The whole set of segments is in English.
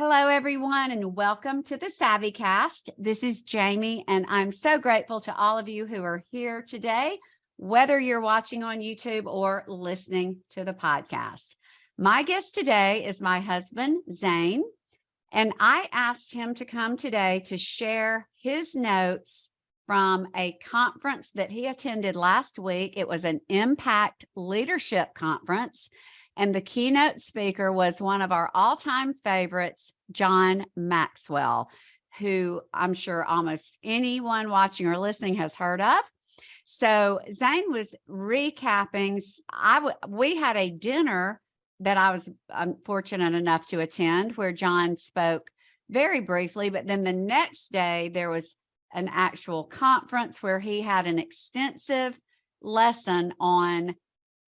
Hello, everyone, and welcome to the SavvyCast. This is Jamie, and I'm so grateful to all of you who are here today, whether you're watching on YouTube or listening to the podcast. My guest today is my husband, Zane, and I asked him to come today to share his notes from a conference that he attended last week. It was an Impact Leadership Conference. And the keynote speaker was one of our all-time favorites, John Maxwell, who I'm sure almost anyone watching or listening has heard of. So Zane was recapping. We had a dinner that I was fortunate enough to attend where John spoke very briefly, but then the next day there was an actual conference where he had an extensive lesson on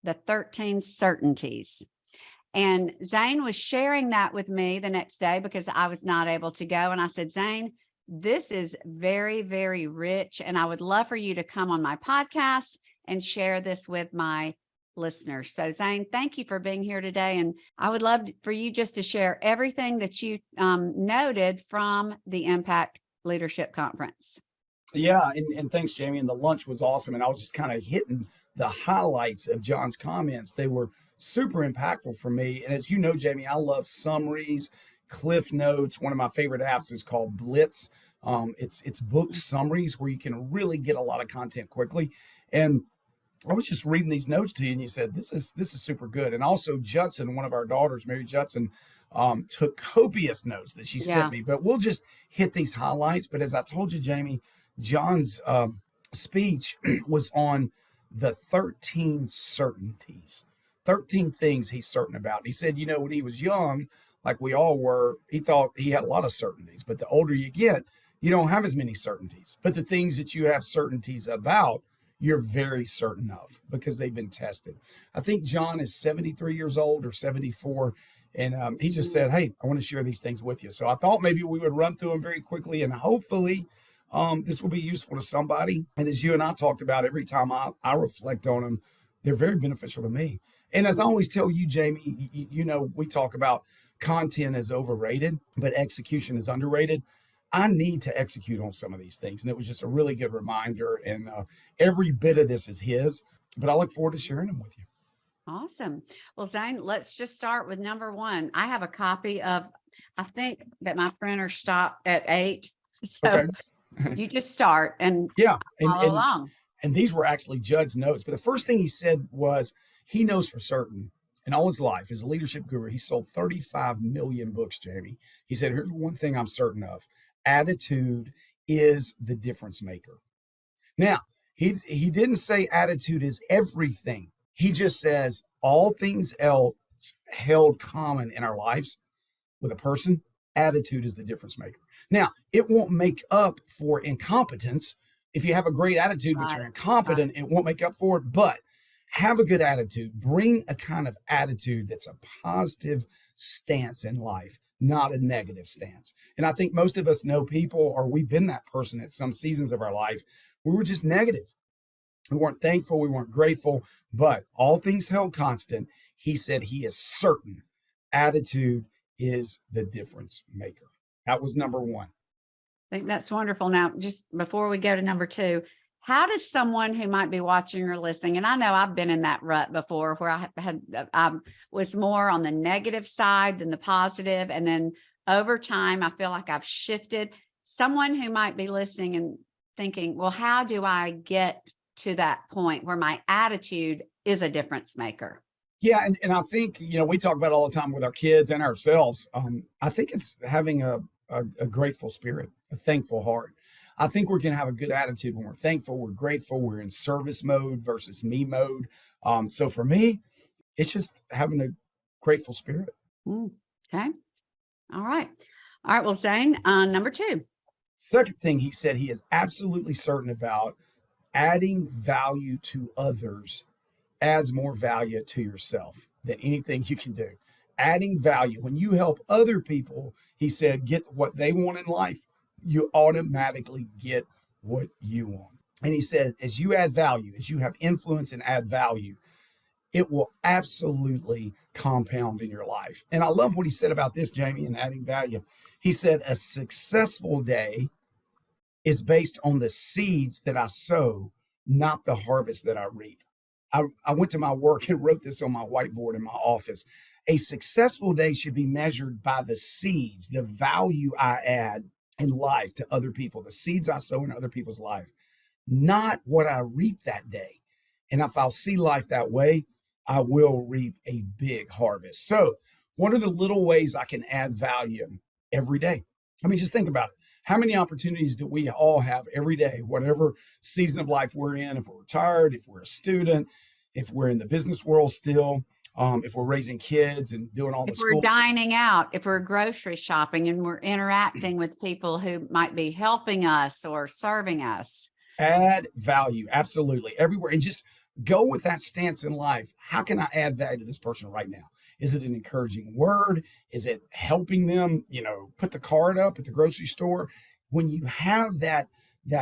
the 13 Certainties. And Zane was sharing that with me the next day because I was not able to go. And I said, Zane, this is very, very rich. And I would love for you to come on my podcast and share this with my listeners. So Zane, thank you for being here today. And I would love for you just to share everything that you noted from the Impact Leadership Conference. Yeah, and thanks, Jamie. And the lunch was awesome. And I was just kind of hitting the highlights of John's comments. They were super impactful for me. And as you know, Jamie, I love summaries, Cliff Notes. One of my favorite apps is called Blitz. It's book summaries where you can really get a lot of content quickly. And I was just reading these notes to you, and you said this is super good. And also Judson, one of our daughters, Mary Judson, took copious notes that she sent me. But we'll just hit these highlights. But as I told you, Jamie, John's speech was on the 13 certainties, 13 things he's certain about. He said, when he was young, like we all were, he thought he had a lot of certainties. But the older you get, you don't have as many certainties. But the things that you have certainties about, you're very certain of because they've been tested. I think John is 73 years old or 74. And he just said, hey, I want to share these things with you. So I thought maybe we would run through them very quickly, and hopefully this will be useful to somebody. And as you and I talked about, every time I reflect on them, they're very beneficial to me. And as I always tell you, Jamie, we talk about content is overrated, but execution is underrated. I need to execute on some of these things. And it was just a really good reminder. And every bit of this is his, but I look forward to sharing them with you. Awesome. Well, Zane, let's just start with number one. I have a copy of, I think that my printer stopped at 8. So Okay. You just start and follow along. And these were actually Judd's notes. But the first thing he said was he knows for certain in all his life as a leadership guru, he sold 35 million books, Jamie. He said, here's one thing I'm certain of. Attitude is the difference maker. Now, he didn't say attitude is everything. He just says all things else held common in our lives with a person, attitude is the difference maker. Now, it won't make up for incompetence. If you have a great attitude, but you're incompetent, it won't make up for it. But have a good attitude. Bring a kind of attitude that's a positive stance in life, not a negative stance. And I think most of us know people, or we've been that person at some seasons of our life. We were just negative. We weren't thankful. We weren't grateful. But all things held constant, he said he is certain attitude is the difference maker. That was number one. I think that's wonderful. Now, just before we go to number two, how does someone who might be watching or listening, and I know I've been in that rut before where I was more on the negative side than the positive, and then over time, I feel like I've shifted. Someone who might be listening and thinking, well, how do I get to that point where my attitude is a difference maker? Yeah, and I think, we talk about it all the time with our kids and ourselves. I think it's having a grateful spirit, a thankful heart. I think we're going to have a good attitude when we're thankful, we're grateful, we're in service mode versus me mode. So for me, it's just having a grateful spirit. Okay. All right. Well, Zane, number two. Second thing he said he is absolutely certain about adding value to others adds more value to yourself than anything you can do. Adding value. When you help other people, he said, get what they want in life, you automatically get what you want. And he said, as you add value, as you have influence and add value, it will absolutely compound in your life. And I love what he said about this, Jamie, in adding value. He said, a successful day is based on the seeds that I sow, not the harvest that I reap. I went to my work and wrote this on my whiteboard in my office. A successful day should be measured by the seeds, the value I add in life to other people, the seeds I sow in other people's life, not what I reap that day. And if I'll see life that way, I will reap a big harvest. So, what are the little ways I can add value every day? I mean, just think about it. How many opportunities do we all have every day, whatever season of life we're in, if we're retired, if we're a student, if we're in the business world still, if we're raising kids and doing all the If we're school. dining out, if we're grocery shopping and we're interacting with people who might be helping us or serving us. Add value, absolutely, everywhere. And just go with that stance in life. How can I add value to this person right now? Is it an encouraging word? Is it helping them, put the card up at the grocery store? When you have that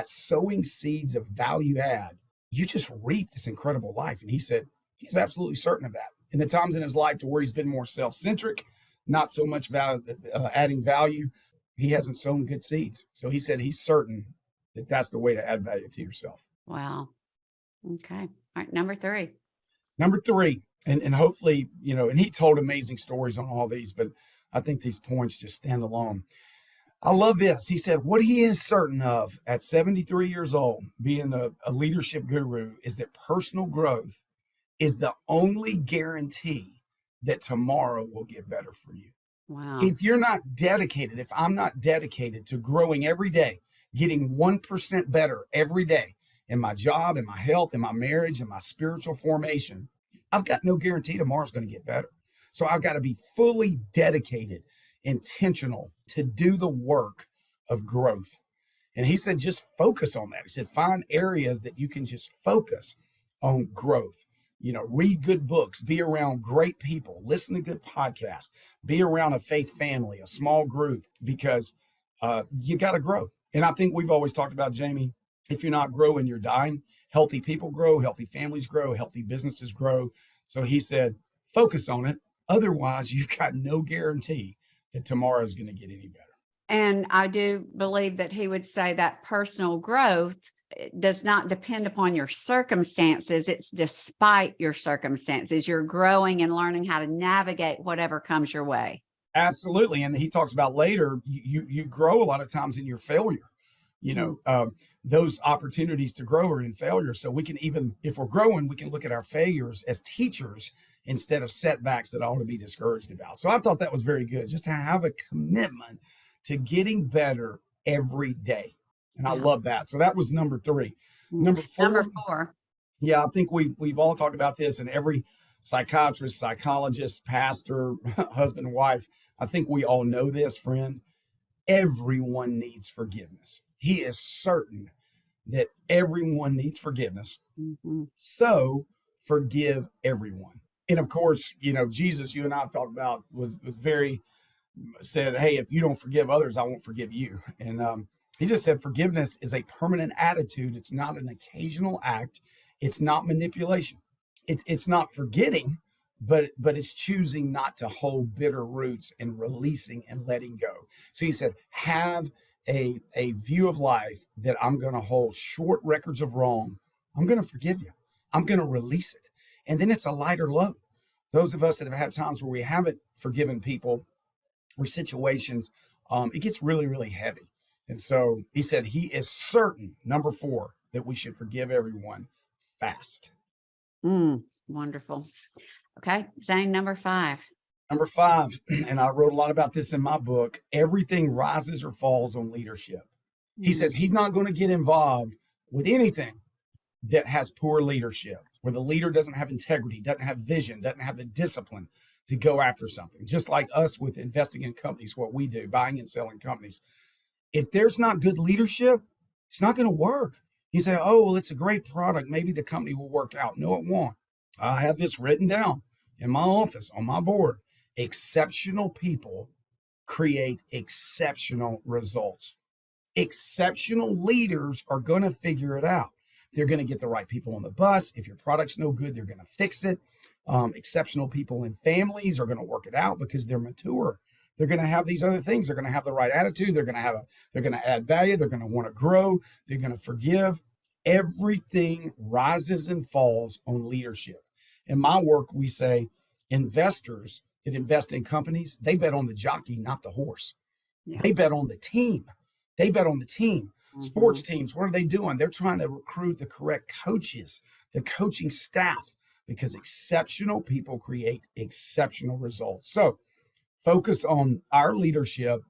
sowing seeds of value add, you just reap this incredible life. And he said he's absolutely certain of that. In the times in his life to where he's been more self-centric, not so much adding value, he hasn't sown good seeds. So he said he's certain that that's the way to add value to yourself. Wow. Okay. All right. Number three. And hopefully, and he told amazing stories on all these, but I think these points just stand alone. I love this. He said, what he is certain of at 73 years old, being a leadership guru, is that personal growth is the only guarantee that tomorrow will get better for you. Wow. If you're not dedicated, if I'm not dedicated to growing every day, getting 1% better every day in my job, in my health, in my marriage, in my spiritual formation, I've got no guarantee tomorrow's going to get better. So I've got to be fully dedicated, intentional to do the work of growth. And he said, just focus on that. He said, find areas that you can just focus on growth. Read good books, be around great people, listen to good podcasts, be around a faith family, a small group, because you got to grow. And I think we've always talked about, Jamie, if you're not growing, you're dying. Healthy people grow, healthy families grow, healthy businesses grow. So he said, focus on it. Otherwise, you've got no guarantee that tomorrow is going to get any better. And I do believe that he would say that personal growth does not depend upon your circumstances. It's despite your circumstances. You're growing and learning how to navigate whatever comes your way. Absolutely. And he talks about later, you grow a lot of times in your failure. Those opportunities to grow are in failure. So we can, even if we're growing, we can look at our failures as teachers instead of setbacks that I ought to be discouraged about. So I thought that was very good, just to have a commitment to getting better every day. And I love that. So that was number three. Number four. Yeah, I think we've all talked about this, and every psychiatrist, psychologist, pastor, husband, wife, I think we all know this, friend. Everyone needs forgiveness. He is certain that everyone needs forgiveness. Mm-hmm. So forgive everyone. And of course, Jesus, you and I have talked about, was very said, hey, if you don't forgive others, I won't forgive you. And he just said forgiveness is a permanent attitude. It's not an occasional act. It's not manipulation. It's not forgetting, but it's choosing not to hold bitter roots and releasing and letting go. So he said, have a view of life that I'm going to hold short records of wrong. I'm going to forgive you. I'm going to release it. And then it's a lighter load. Those of us that have had times where we haven't forgiven people or situations, it gets really, really heavy. And so he said he is certain, number 4, that we should forgive everyone fast. Wonderful. Okay, Zane, number 5. Number 5, and I wrote a lot about this in my book, everything rises or falls on leadership. He says he's not going to get involved with anything that has poor leadership, where the leader doesn't have integrity, doesn't have vision, doesn't have the discipline to go after something. Just like us with investing in companies, what we do, buying and selling companies. If there's not good leadership, it's not going to work. You say, oh, well, it's a great product. Maybe the company will work out. No, it won't. I have this written down in my office on my board. Exceptional people create exceptional results. Exceptional leaders are going to figure it out. They're going to get the right people on the bus. If your product's no good, they're going to fix it. Exceptional people in families are going to work it out because they're mature. They're going to have these other things. They're going to have the right attitude. They're going to add value. They're going to want to grow. They're going to forgive. Everything rises and falls on leadership. In my work, we say investors that invest in companies, they bet on the jockey, not the horse. Yeah. They bet on the team. They bet on the team. Mm-hmm. Sports teams, what are they doing? They're trying to recruit the correct coaches, the coaching staff, because exceptional people create exceptional results. So focus on our leadership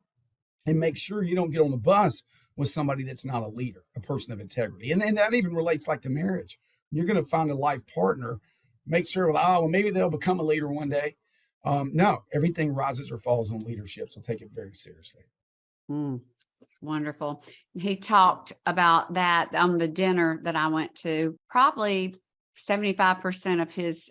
and make sure you don't get on the bus with somebody that's not a leader, a person of integrity. And then that even relates like to marriage. You're going to find a life partner. Make sure, well, maybe they'll become a leader one day. No, everything rises or falls on leadership. So take it very seriously. It's wonderful. He talked about that on the dinner that I went to. Probably 75% of his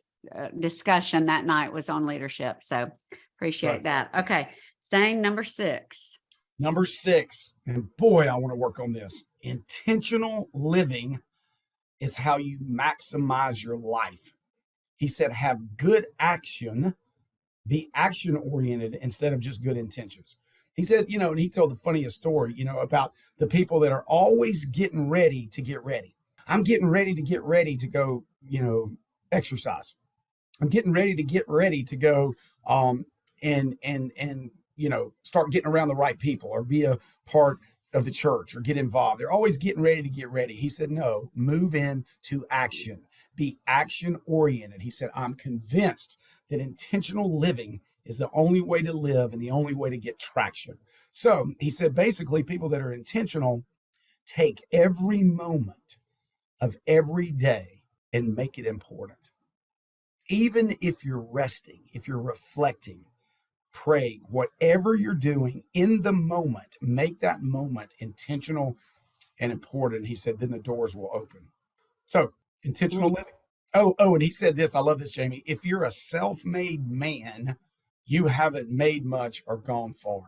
discussion that night was on leadership. So appreciate that. Okay. Zane, number 6. Number 6, and boy, I want to work on this. Intentional living is how you maximize your life. He said, have good action, be action oriented instead of just good intentions. He said, and he told the funniest story, about the people that are always getting ready to get ready. I'm getting ready to get ready to go, exercise. I'm getting ready to get ready to go and start getting around the right people or be a part of the church or get involved. They're always getting ready to get ready. He said, no, move into action. Be action oriented. He said, I'm convinced that intentional living is the only way to live and the only way to get traction. So he said, basically, people that are intentional take every moment of every day and make it important. Even if you're resting, if you're reflecting, praying, whatever you're doing in the moment, make that moment intentional and important. He said, then the doors will open. So intentional living. Oh, and he said this, I love this, Jamie. If you're a self-made man, you haven't made much or gone far.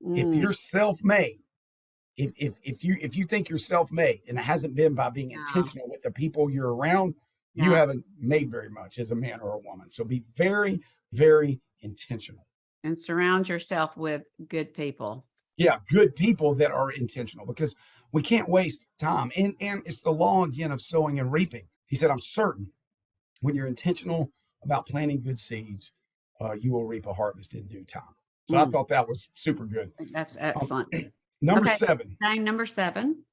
If you're self-made, if you think you're self-made and it hasn't been by being intentional with the people you're around, you haven't made very much as a man or a woman. So be very, very intentional. And surround yourself with good people. Yeah, good people that are intentional, because we can't waste time. And it's the law again of sowing and reaping. He said, I'm certain when you're intentional about planting good seeds, you will reap a harvest in due time. So I thought that was super good. That's excellent. Number 7. Dang, number 7.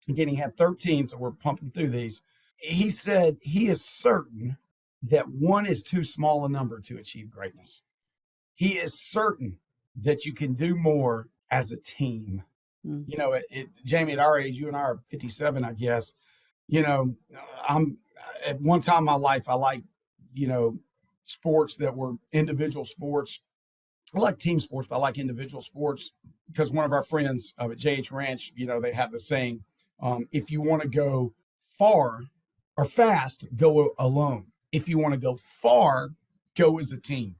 Again, he had 13, so we're pumping through these. He said he is certain that one is too small a number to achieve greatness. He is certain that you can do more as a team. Jamie, at our age, you and I are 57, I guess. I'm at one time in my life, I liked, sports that were individual sports. I like team sports, but I like individual sports because one of our friends at JH Ranch, they have the saying, if you want to go far or fast, go alone. If you want to go far, go as a team.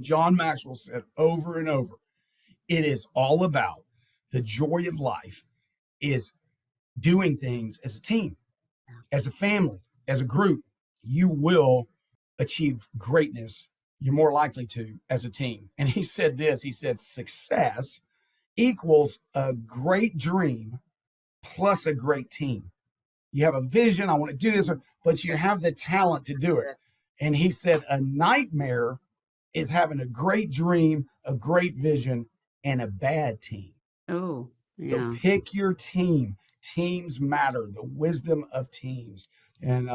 John Maxwell said over and over, it is all about the joy of life is doing things as a team, as a family, as a group. You will achieve greatness. You're more likely to as a team. And he said this, he said, success equals a great dream plus a great team. You have a vision, I want to do this, but you have the talent to do it. And he said, a nightmare is having a great dream, a great vision, and a bad team. Oh, yeah. So pick your team. Teams matter, the wisdom of teams. And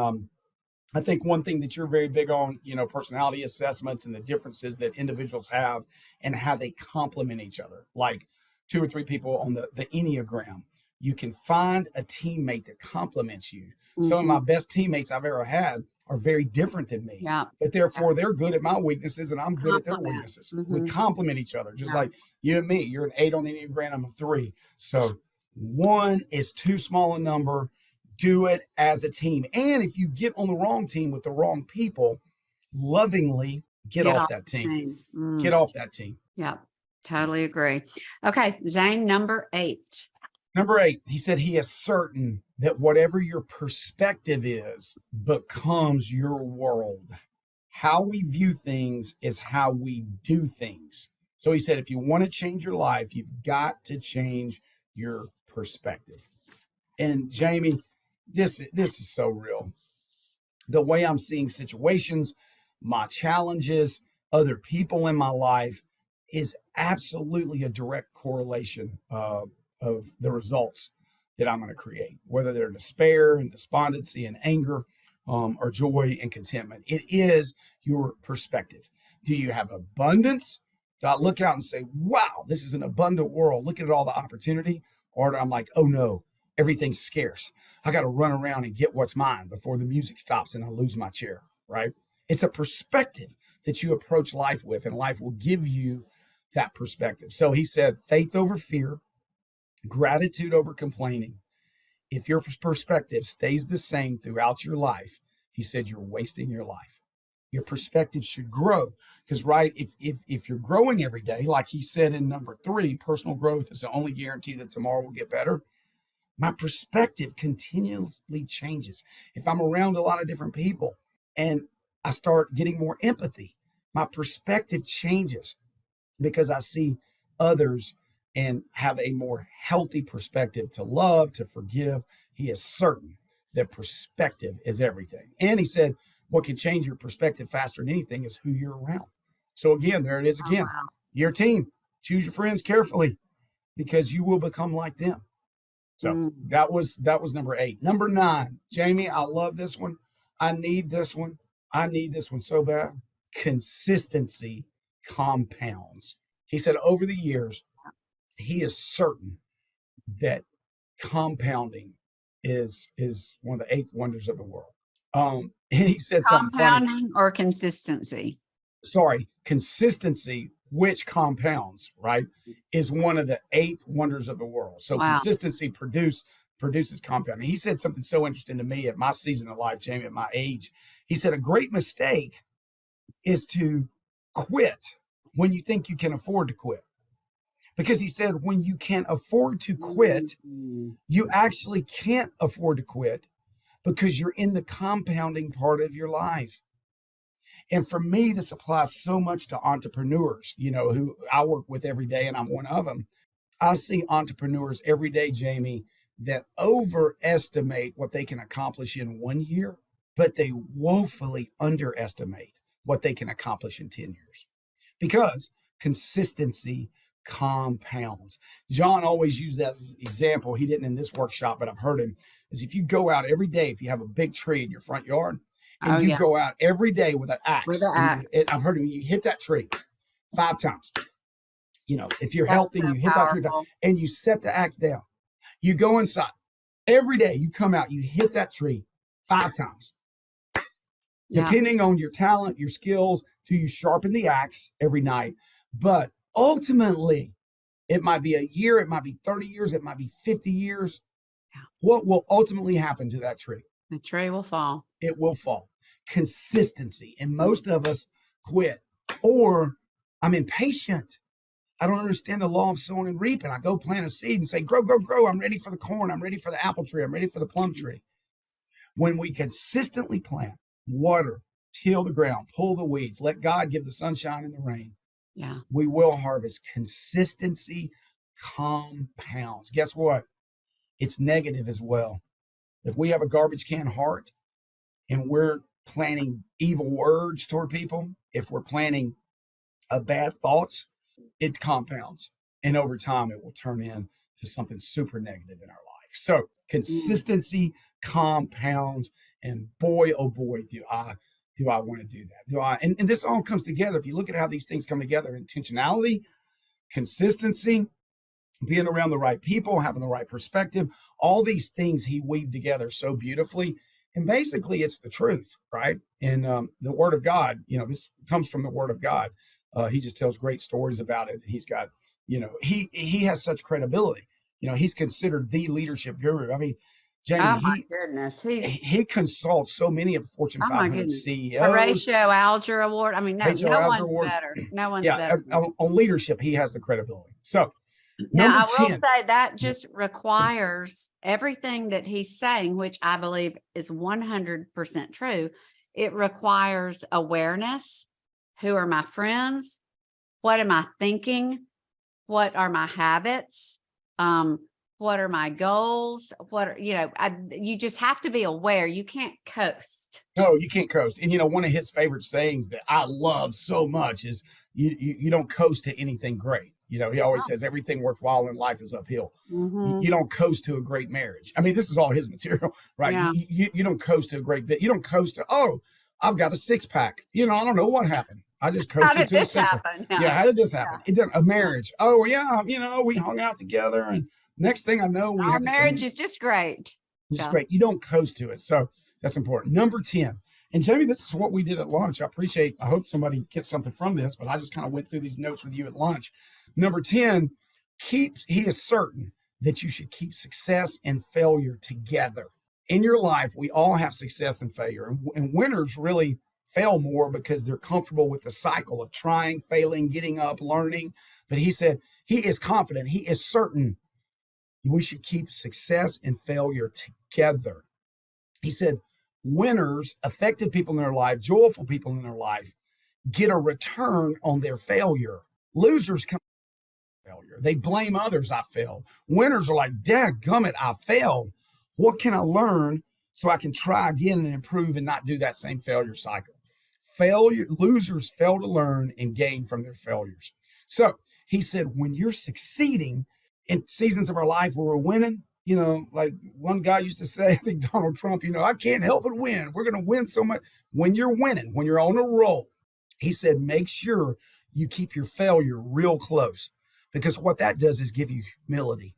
I think one thing that you're very big on, personality assessments and the differences that individuals have and how they complement each other. Like 2 or 3 people on the Enneagram. You can find a teammate that complements you. Some of my best teammates I've ever had are very different than me. Yeah. But therefore, they're good at my weaknesses and I'm good at their weaknesses. We complement each other, just like you and me. You're an 8 on the Enneagram, I'm a 3. So 1 is too small a number. Do it as a team. And if you get on the wrong team with the wrong people, lovingly get off that team. Get off that team. Yeah, totally agree. Okay, Zane, number 8. Number 8, he said he is certain that whatever your perspective is becomes your world. how we view things is how we do things. So he said, if you want to change your life, you've got to change your perspective. And Jamie, this is so real. The way I'm seeing situations, my challenges, other people in my life is absolutely a direct correlation of the results that I'm going to create, whether they're despair and despondency and anger, or joy and contentment. It is your perspective. Do you have abundance? Do I look out and say, wow, this is an abundant world. Look at all the opportunity. Or I'm like, oh no, everything's scarce. I got to run around and get what's mine before the music stops and I lose my chair, right? It's a perspective that you approach life with, and life will give you that perspective. So he said, faith over fear, gratitude over complaining. If your perspective stays the same throughout your life, he said, you're wasting your life. Your perspective should grow because, right, if you're growing every day, like he said in number 3, personal growth is the only guarantee that tomorrow will get better. My perspective continuously changes. If I'm around a lot of different people and I start getting more empathy, my perspective changes because I see others and have a more healthy perspective to love, to forgive. He is certain that perspective is everything. And he said, what can change your perspective faster than anything is who you're around. So again, there it is again. wow. Your team. Choose your friends carefully because you will become like them. So that was number 8. Number 9, Jamie, I love this one. I need this one. I need this one so bad. Consistency compounds. He said over the years, he is certain that compounding is one of the 8th wonders of the world. And he said something funny. Compounding or consistency? Sorry, consistency, which compounds, right, is one of the 8th wonders of the world. So Wow. consistency produces compounding. He said something so interesting to me at my season of life, Jamie, at my age. He said a great mistake is to quit when you think you can afford to quit. Because he said when you can afford to quit, you actually can't afford to quit because you're in the compounding part of your life. And for me, this applies so much to entrepreneurs, who I work with every day, and I'm one of them. I see entrepreneurs every day, Jamie, that overestimate what they can accomplish in 1 year, but they woefully underestimate what they can accomplish in 10 years because consistency compounds. John always used that as an example. He didn't in this workshop, but I've heard him, is if you go out every day, if you have a big tree in your front yard, and you go out every day with an axe. With an axe. I've heard him, you hit that tree 5 times. If you're That's healthy, so you hit that tree powerful. and you set the axe down. You go inside. Every day you come out, you hit that tree 5 times. Yeah. Depending on your talent, your skills, till you sharpen the axe every night. But ultimately, it might be a year, it might be 30 years, it might be 50 years. Yeah. What will ultimately happen to that tree? The tree will fall. It will fall. Consistency. And most of us quit. Or I'm impatient. I don't understand the law of sowing and reaping. I go plant a seed and say, grow, grow, grow. I'm ready for the corn. I'm ready for the apple tree. I'm ready for the plum tree. When we consistently plant, water, till the ground, pull the weeds, let God give the sunshine and the rain, we will harvest. Consistency compounds. Guess what? It's negative as well. If we have a garbage can heart and we're planting evil words toward people, if we're planting bad thoughts, it compounds. And over time, it will turn into something super negative in our life. So consistency compounds. And boy, oh boy, do I want to do that. And this all comes together. If you look at how these things come together, intentionality, consistency, being around the right people, having the right perspective, all these things he weaved together so beautifully. And basically, it's the truth, right? And the Word of God, this comes from the Word of God. He just tells great stories about it. He's got, he has such credibility. He's considered the leadership guru. I mean, Jamie, oh my goodness, he consults so many of Fortune 500 CEOs. Horatio Alger Award. I mean, no one's better. No one's better. On leadership, he has the credibility. So now I will say that just requires everything that he's saying, which I believe is 100% true. It requires awareness. Who are my friends? What am I thinking? What are my habits? What are my goals? What are, you just have to be aware. You can't coast. No, you can't coast. And one of his favorite sayings that I love so much is you don't coast to anything great. He always says everything worthwhile in life is uphill. Mm-hmm. You don't coast to a great marriage. I mean, this is all his material, right? Yeah. You don't coast to a great bit. You don't coast to, oh, I've got a six pack. I don't know what happened. I just coasted to a six pack. Yeah, how did this happen? It didn't a marriage. Oh yeah, we hung out together, and next thing I know, our marriage is just great. It's great. You don't coast to it, so that's important. Number 10. And Jamie, this is what we did at lunch. I hope somebody gets something from this, but I just kind of went through these notes with you at lunch. Number 10, he is certain that you should keep success and failure together. In your life, we all have success and failure. And winners really fail more because they're comfortable with the cycle of trying, failing, getting up, learning. But he said he is confident, he is certain we should keep success and failure together. He said winners, effective people in their life, joyful people in their life, get a return on their failure. Losers come failure. They blame others. I failed. Winners are like, dadgummit, I failed. What can I learn so I can try again and improve and not do that same failure cycle? Losers fail to learn and gain from their failures. So he said, when you're succeeding in seasons of our life where we're winning, like one guy used to say, I think Donald Trump, I can't help but win. We're going to win so much. When you're winning, when you're on a roll, he said, make sure you keep your failure real close, because what that does is give you humility.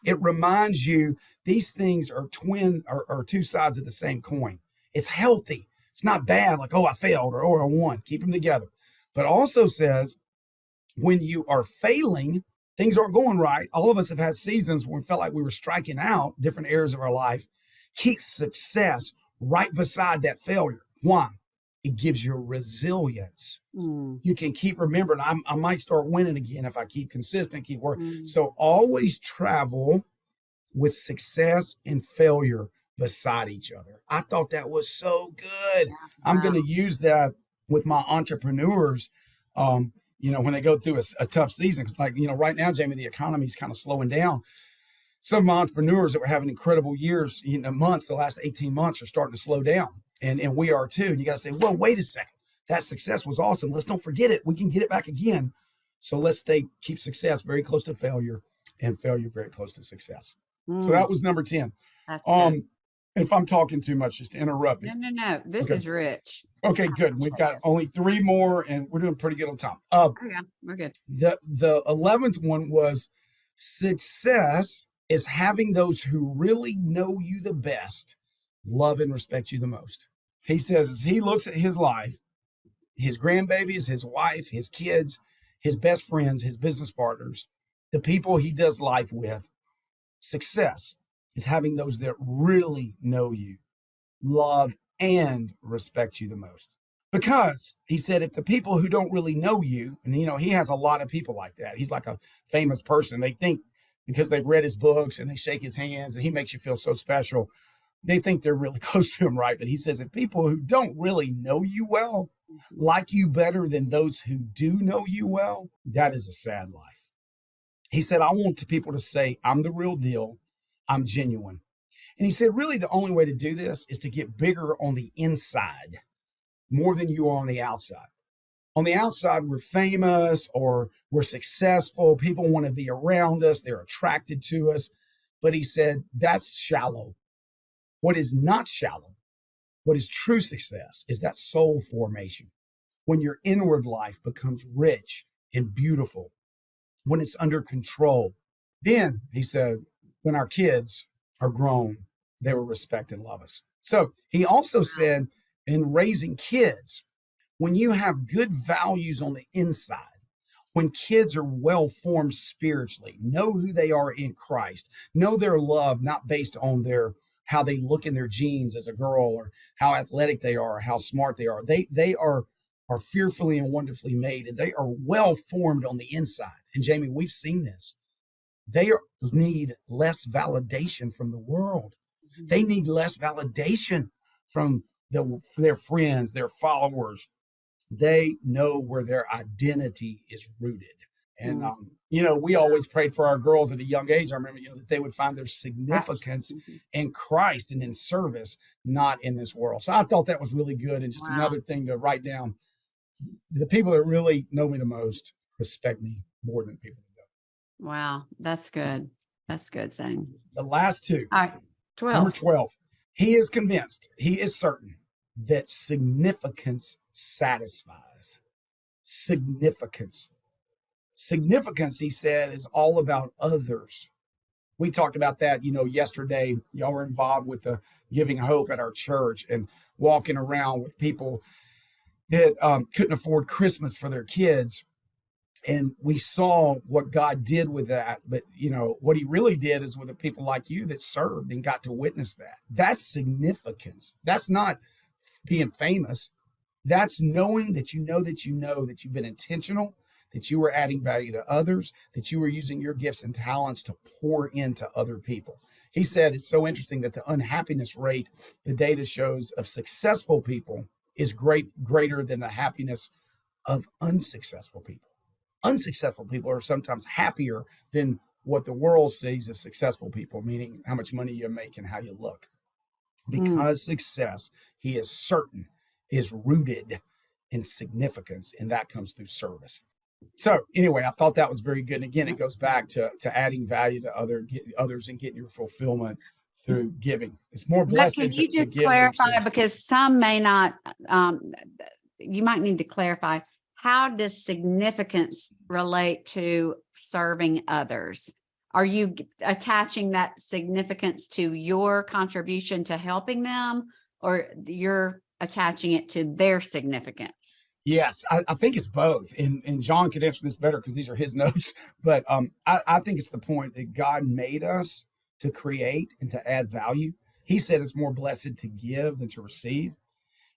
It reminds you these things are two sides of the same coin. It's healthy. It's not bad, like, oh, I failed or oh, I won. Keep them together. But also says when you are failing, things aren't going right. All of us have had seasons where we felt like we were striking out different areas of our life. Keep success right beside that failure. Why? It gives you resilience. You can keep remembering, I might start winning again if I keep consistent, keep working. So always travel with success and failure beside each other. I thought that was so good. Yeah, I'm going to use that with my entrepreneurs, when they go through a tough season. Because right now, Jamie, the economy is kind of slowing down. Some of my entrepreneurs that were having incredible years, months, the last 18 months are starting to slow down. And we are too. And you got to say, well, wait a second. That success was awesome. Let's don't forget it. We can get it back again. So let's keep success very close to failure and failure very close to success. So that was number 10. That's good. If I'm talking too much, just interrupt me. No. This is rich. Okay, good. We've got only 3 more, and we're doing pretty good on time. Yeah, we're good. The 11th one was success is having those who really know you the best, love and respect you the most. He says as he looks at his life, his grandbabies, his wife, his kids, his best friends, his business partners, the people he does life with, success is having those that really know you, love, and respect you the most. Because he said, if the people who don't really know you, and he has a lot of people like that. He's like a famous person. They think because they've read his books and they shake his hands and he makes you feel so special, they think they're really close to him, right? But he says, if people who don't really know you well like you better than those who do know you well, that is a sad life. He said, I want people to say, I'm the real deal. I'm genuine. And he said, really, the only way to do this is to get bigger on the inside more than you are on the outside. On the outside, we're famous or we're successful. People want to be around us. They're attracted to us. But he said, that's shallow. What is not shallow, what is true success is that soul formation. When your inward life becomes rich and beautiful, when it's under control. Then, he said, when our kids are grown, they will respect and love us. So he also said in raising kids, when you have good values on the inside, when kids are well formed spiritually, know who they are in Christ, know their love, not based on how they look in their genes as a girl or how athletic they are, or how smart they are. They are fearfully and wonderfully made, and they are well formed on the inside. And Jamie, we've seen this. They need less validation from the world. They need less validation from their friends, their followers, they know where their identity is rooted. And, Mm. we always prayed for our girls at a young age. I remember, that they would find their Right. significance in Christ and in service, not in this world. So I thought that was really good. And just Wow. another thing to write down, the people that really know me the most respect me more than people that don't. Wow. That's good. That's good, Zane. The last two, All right. number 12. 12, he is convinced, he is certain that significance satisfies. Significance. Significance, he said, is all about others. We talked about that, yesterday. Y'all were involved with the Giving Hope at our church and walking around with people that couldn't afford Christmas for their kids. And we saw what God did with that. But, what he really did is with the people like you that served and got to witness that. That's significance. That's not being famous. That's knowing that you know that you've been intentional, that you were adding value to others, that you were using your gifts and talents to pour into other people. He said it's so interesting that the unhappiness rate, the data shows, of successful people is greater than the happiness of unsuccessful people. Unsuccessful people are sometimes happier than what the world sees as successful people, meaning how much money you make and how you look. Because success, he is certain, is rooted in significance, and that comes through service. So anyway, I thought that was very good. And again, it goes back to adding value to others and getting your fulfillment through giving. It's more But blessed can to you give just than clarify, receive. because some may not, you might need to clarify, how does significance relate to serving others? Are you attaching that significance to your contribution to helping them, or you're attaching it to their significance? Yes, I think it's both. And John could answer this better because these are his notes. But I think it's the point that God made us to create and to add value. He said it's more blessed to give than to receive.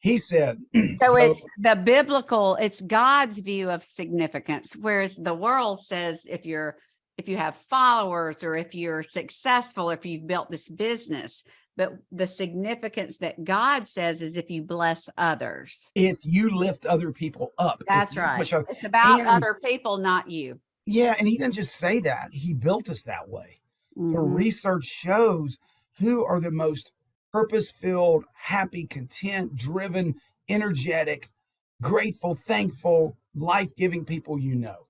He said, So it's it's God's view of significance, whereas the world says if you have followers, or if you're successful, if you've built this business, but the significance that God says is if you bless others. if you lift other people up, That's right. It's about other people, not you. Yeah, and he didn't just say that. He built us that way. The Mhm. research shows who are the most purpose-filled, happy, content, driven, energetic, grateful, thankful, life-giving people you know.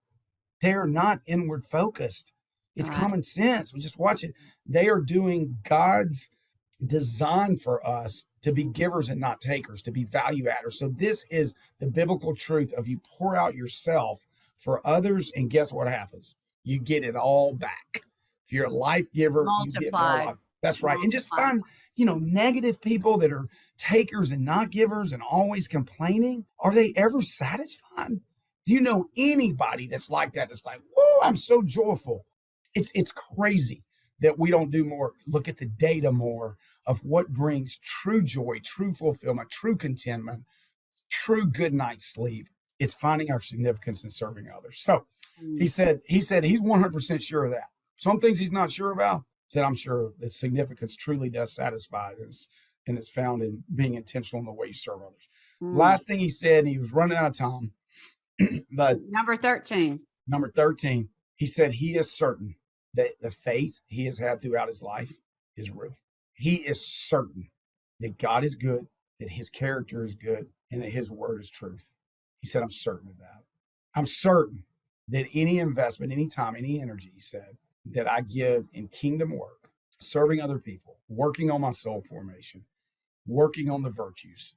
They're not inward focused. It's Right. common sense. We just watch it. They are doing God's design for us to be givers and not takers, to be value adders. So this is the biblical truth of you pour out yourself for others, and guess what happens? You get it all back. If you're a life giver, you get more Multiplied. life. That's right. And just Multiplied. find, negative people that are takers and not givers and always complaining. Are they ever satisfied? Do you know anybody that's like that? That's like, whoa, I'm so joyful. It's crazy that we don't do more, look at the data more of what brings true joy, true fulfillment, true contentment, true good night's sleep. It's finding our significance in serving others. So he Mm. said he's 100% sure of that. Some things he's not sure about, that I'm sure that significance truly does satisfy us, and it's found in being intentional in the way you serve others. Last thing he said, and he was running out of time, but Number 13. number 13, he said he is certain that the faith he has had throughout his life is real. He is certain that God is good, that his character is good, and that his word is truth. He said, I'm certain of that. I'm certain that any investment, any time, any energy, he said, that I give in kingdom work, serving other people, working on my soul formation, working on the virtues,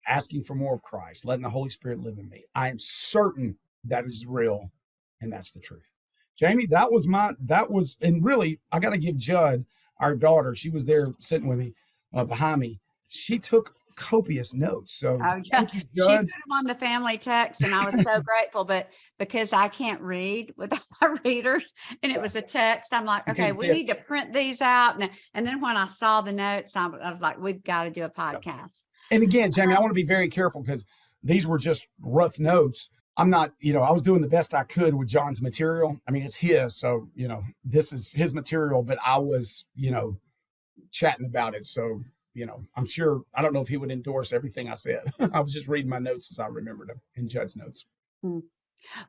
asking for more of Christ, letting the Holy Spirit live in me, I am certain that is real, and that's the truth. Jamie, and really, I got to give Judd, our daughter, she was there sitting with me, behind me. She took copious notes. So Oh, yeah. thank you, She Judd. put them on the family text, and I was so grateful. But because I can't read with my readers, and it was a text, I'm like, You okay, can't we see it. need to print these out. And then when I saw the notes, I was like, we've got to do a podcast. And again, Jamie, I want to be very careful because these were just rough notes. I'm not, I was doing the best I could with John's material. I mean, it's his, so, this is his material, but I was, chatting about it. So, I'm sure, I don't know if he would endorse everything I said. I was just reading my notes as I remembered them in Judd's notes. Mm.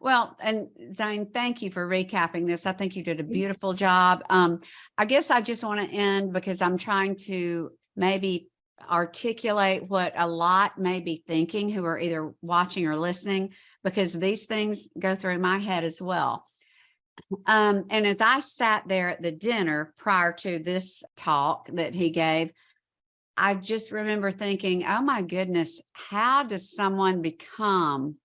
Well, and Zane, thank you for recapping this. I think you did a beautiful job. I guess I just want to end because I'm trying to maybe articulate what a lot may be thinking who are either watching or listening, because these things go through my head as well. And as I sat there at the dinner prior to this talk that he gave, I just remember thinking, oh my goodness, how does someone become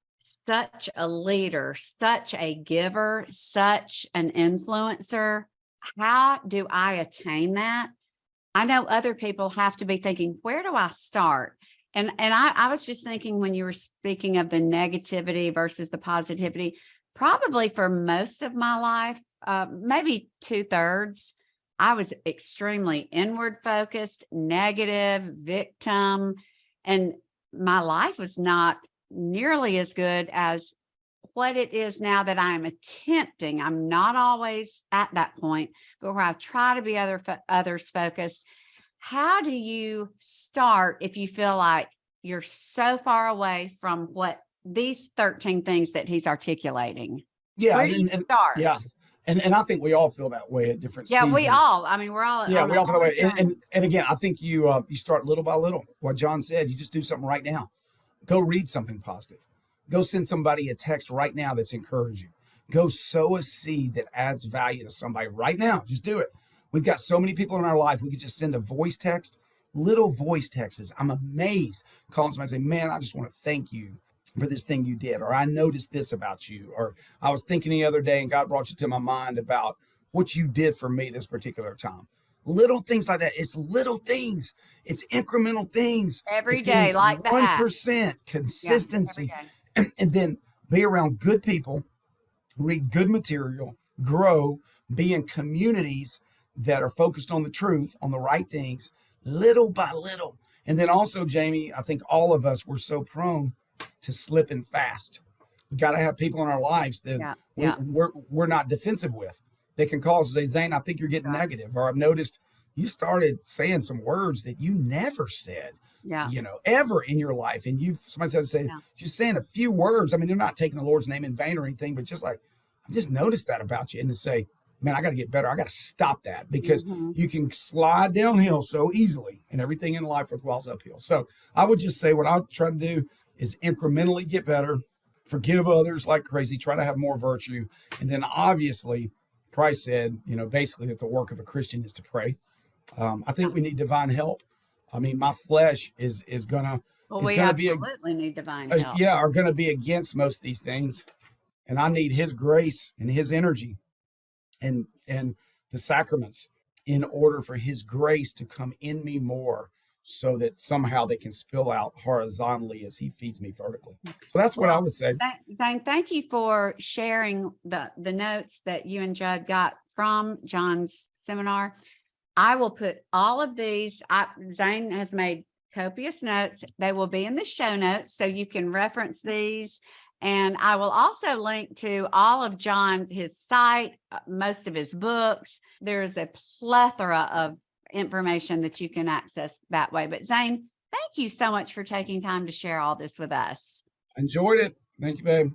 such a leader, such a giver, such an influencer? How do I attain that? I know other people have to be thinking, where do I start? And I was just thinking when you were speaking of the negativity versus the positivity, probably for most of my life, maybe 2/3, I was extremely inward focused, negative, victim, and my life was not nearly as good as what it is now that I'm attempting. I'm not always at that point, but where I try to be others focused. How do you start if you feel like you're so far away from what these 13 things that he's articulating? Yeah. Where do you start? Yeah. And I think we all feel that way at different Yeah, seasons. we all, I mean, we're all, Yeah, on we a all feel that way. whole journey. And again, I think you start little by little. What John said, you just do something right now. Go read something positive. Go send somebody a text right now that's encouraging. Go sow a seed that adds value to somebody right now. Just do it. We've got so many people in our life. We could just send a voice text, little voice texts. I'm amazed. Calling somebody and say, man, I just want to thank you for this thing you did. Or I noticed this about you. Or I was thinking the other day and God brought you to my mind about what you did for me this particular time. Little things like that. It's little things. It's incremental things. Every It's day, getting like the app. 1% Yeah, consistency. every day. And then be around good people, read good material, grow, be in communities that are focused on the truth, on the right things, little by little. And then also, Jamie, I think all of us were so prone to slip and fast. We got to have people in our lives that Yeah. we're not defensive with. They can call us and say, Zane, I think you're getting Right. negative. Or I've noticed you started saying some words that you never said, Yeah. ever in your life. And somebody said, Yeah. just saying a few words. I mean, they're not taking the Lord's name in vain or anything, but just like, I just noticed that about you. And to say, man, I got to get better. I got to stop that, because you can slide downhill so easily, and everything in life revolves uphill. So I would just say what I try to do is incrementally get better, forgive others like crazy, try to have more virtue. And then obviously Christ said, basically that the work of a Christian is to pray. I think we need divine help. I mean, my flesh is gonna We absolutely need divine help. are gonna be against most of these things, and I need His grace and His energy, and the sacraments, in order for His grace to come in me more, so that somehow they can spill out horizontally as He feeds me vertically. So that's what I would say. Zane, thank you for sharing the notes that you and Judd got from John's seminar. I will put all of these. Zane has made copious notes. They will be in the show notes, so you can reference these. And I will also link to all of his site, most of his books. There's a plethora of information that you can access that way. But Zane, thank you so much for taking time to share all this with us. Enjoyed it. Thank you, babe.